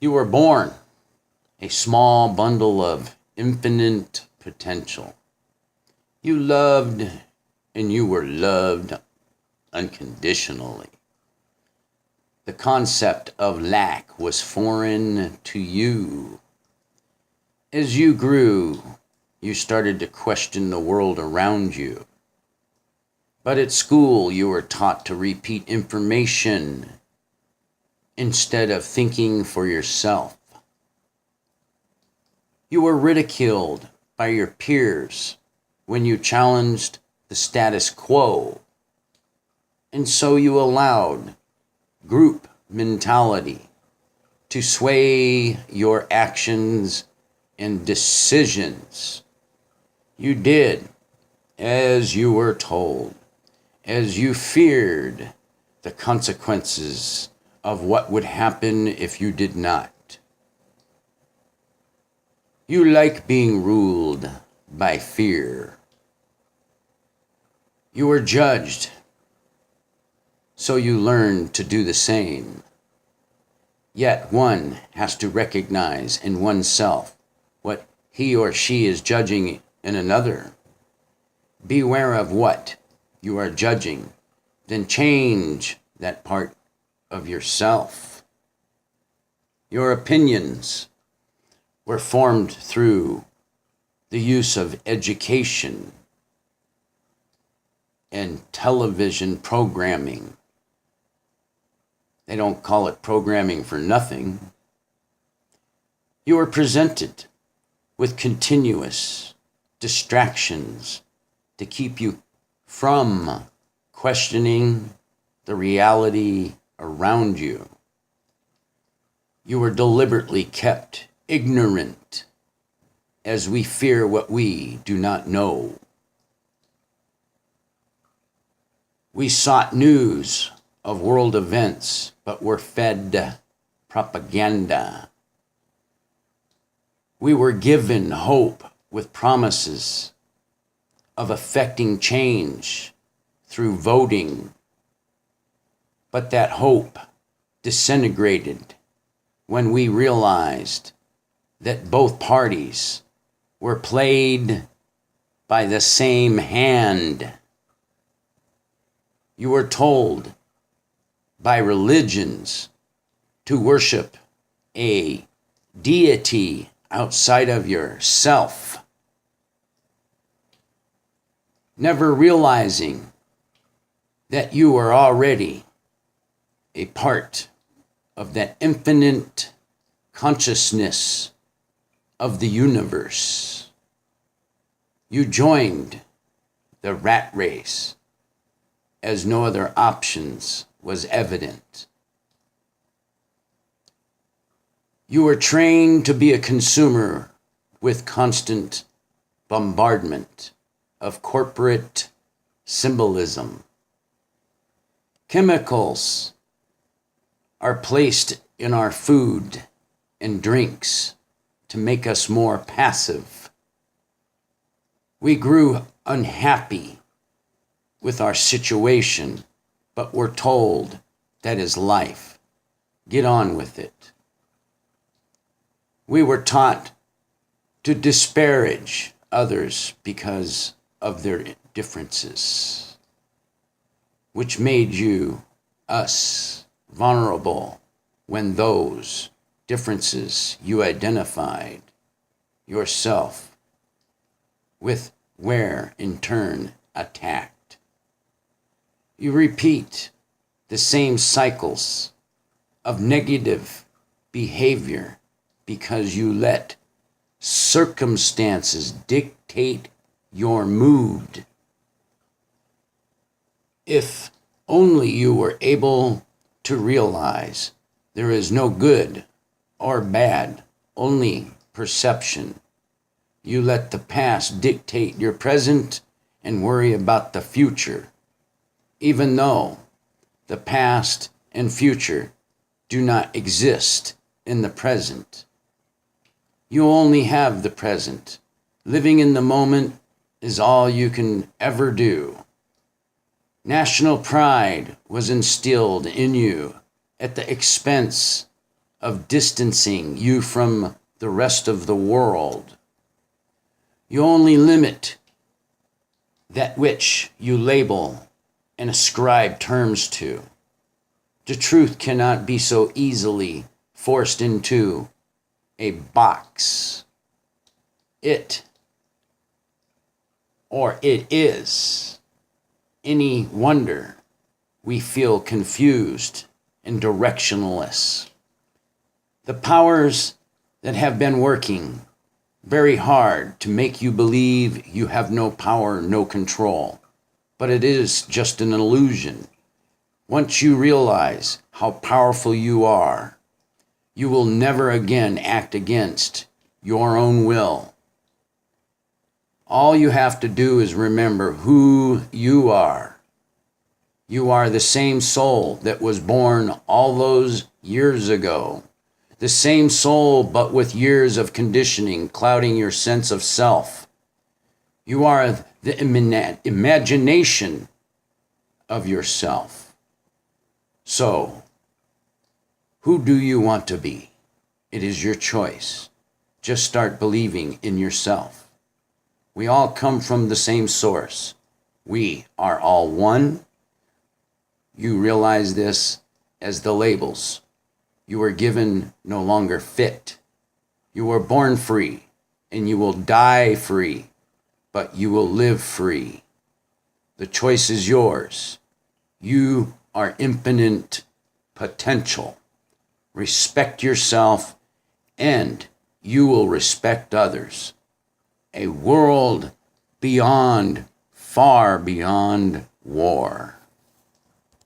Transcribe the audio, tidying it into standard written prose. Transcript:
You were born a small bundle of infinite potential. You loved and you were loved unconditionally. The concept of lack was foreign to you. As you grew, you started to question the world around you. But at school, you were taught to repeat information instead of thinking for yourself. You were ridiculed by your peers when you challenged the status quo, and so you allowed group mentality to sway your actions and decisions. You did as you were told, as you feared the consequences of what would happen if you did not. You like being ruled by fear. You were judged, so you learned to do the same. Yet one has to recognize in oneself what he or she is judging in another. Beware of what you are judging, then change that part of yourself. Your opinions were formed through the use of education and television programming. They don't call it programming for nothing. You were presented with continuous distractions to keep you from questioning the reality around you. You were deliberately kept ignorant as we fear what we do not know. We sought news of world events, but were fed propaganda. We were given hope with promises of effecting change through voting, but that hope disintegrated when we realized that both parties were played by the same hand. You were told by religions to worship a deity outside of yourself, never realizing that you are already a part of that infinite consciousness of the universe. You joined the rat race as no other options was evident. You were trained to be a consumer with constant bombardment of corporate symbolism. Chemicals are placed in our food and drinks to make us more passive. We grew unhappy with our situation, but were told that is life. Get on with it. We were taught to disparage others because of their differences, which made us, vulnerable when those differences you identified yourself with were in turn attacked. You repeat the same cycles of negative behavior because you let circumstances dictate your mood. If only you were able to realize there is no good or bad, only perception. You let the past dictate your present and worry about the future, even though the past and future do not exist in the present. You only have the present. Living in the moment is all you can ever do. National pride was instilled in you at the expense of distancing you from the rest of the world. You only limit that which you label and ascribe terms to. The truth cannot be so easily forced into a box. It is any wonder we feel confused and directionless. The powers that have been working very hard to make you believe you have no power, no control, but it is just an illusion. Once you realize how powerful you are, you will never again act against your own will. All you have to do is remember who you are. You are the same soul that was born all those years ago. The same soul, but with years of conditioning clouding your sense of self. You are the imagination of yourself. So, who do you want to be? It is your choice. Just start believing in yourself. We all come from the same source. We are all one. You realize this as the labels you were given no longer fit. You were born free, and you will die free, but you will live free. The choice is yours. You are infinite potential. Respect yourself, and you will respect others. A world beyond, far beyond war.